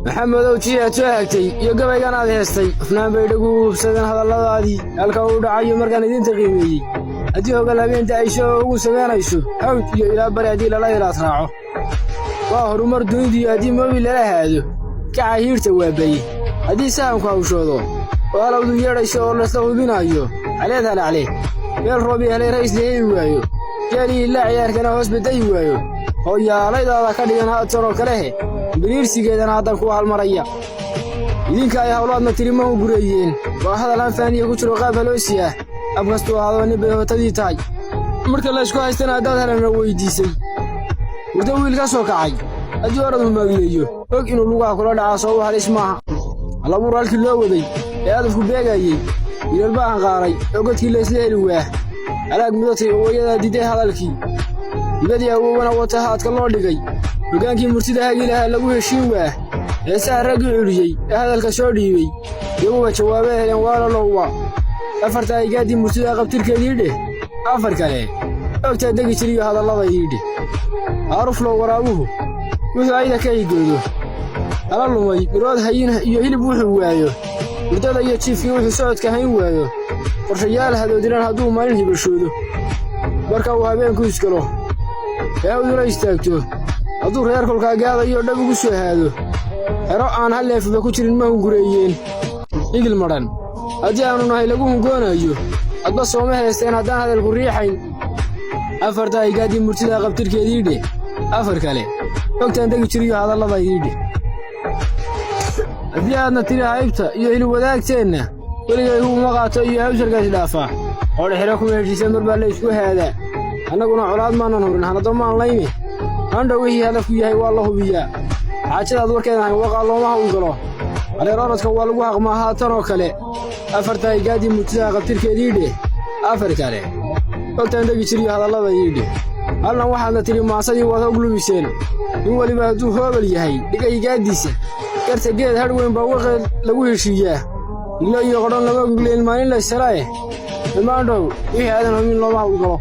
محمد وجيه توهتي iyo gabaygan aad heestay afnaan bay dhagu hubsadeen hadalladaadii halka uu dhacayo markaan idin taqiimiyay hadii ogal habeenta ay soo ugu sameynayso hawd iyo ilaa bari hadii la ilaas raaco waa horumar dunidii hadii moobil la haado kacahiirta waabay hadii sahanku hawshoodo walawdu yeedhayso oo la soo hubinayo caleed halaale meel roobi helay rays leeyahay waayo jari la ciyaarkana hoos baday waayo oo yaalaydaada ka dhigan haad soo kale biriirsigeedana hadan ku halmaraya idinka ay hawlaadna tirimo u gureeyeen waa hadal aan faaniyo ku jiro qaab haloosiya abkasto adooni bay hootadii tahay marka la isku haystana dad halana weydiisay wada wiil ka soo kacay hadii oradu maagleeyo og inuu lugaha kula dhaca soo halis maaha alabu raalkii loo waday ee adafku beegayay wiil baan qaaray ogodkii la isla heli waa alaag mudatay oo wayada diiday hadalkii dibadii awowana wata haadka loo dhigay hogaankii murtida hagilaha lagu heshiin waa ee saaragii culiyay hadalka soo dhiibay iyagu jawaabay heleen wala loowa afarta ay gaadi murtida qabtirkeedii dheh afar kale ogta dagi jiriyo hadallada yidhi aruf loo waraabuhu wuxuu ayda ka igoodo ala lumay birood hayin iyo hilib wuxuu waayo mudada iyo chiefkii wuxuu socodka hayn waayo qorshayaal hadoodiran hadduu maalin hibashoodo marka uu habeenku iskalo ee uu istaagto hadduu reer kolka gaadayo dhab ugu soo haado xero aan hal leefba ku jirin ma gureeyeen igil maran hadii aanu nahay lagu hungoonayo adba sooma heesteen haddaan hadalku riixayn afarta ay gaadi murtida qabtirkeedii dheh afar kale ogtaan dagi jiriyo hadallada yidhi hadii aadna tiri haybta iyo hilib wadaagteenna weligay uma qaato iyo hawsharkaas dhaafaa oo xero kuma heshiisay mar baa la isku haadaa annaguna colaad maanan horin hanado maan layne andhow wixii hadafku yahay waa la hubiyaa xaajadaad warkeedan waqa looma hawl galo areer orodka waa lagu haqmaa haatan oo kale afarta ay gaadi murtida qabtirkeedii dheh afar kale ogtaan dagi jiriyo hadallada yidhi halnan waxaadna tiri maasadii wada oglumiseen in waliba hadduu hoobal yahay dhigay gaadiisa garta geed hadhweyn baa waqeed lagu heshiiyaa ilo iyo qodhan lama gugleen maalin la ishalaaye ilmaandhow wixii aadan hubin looma hawl galo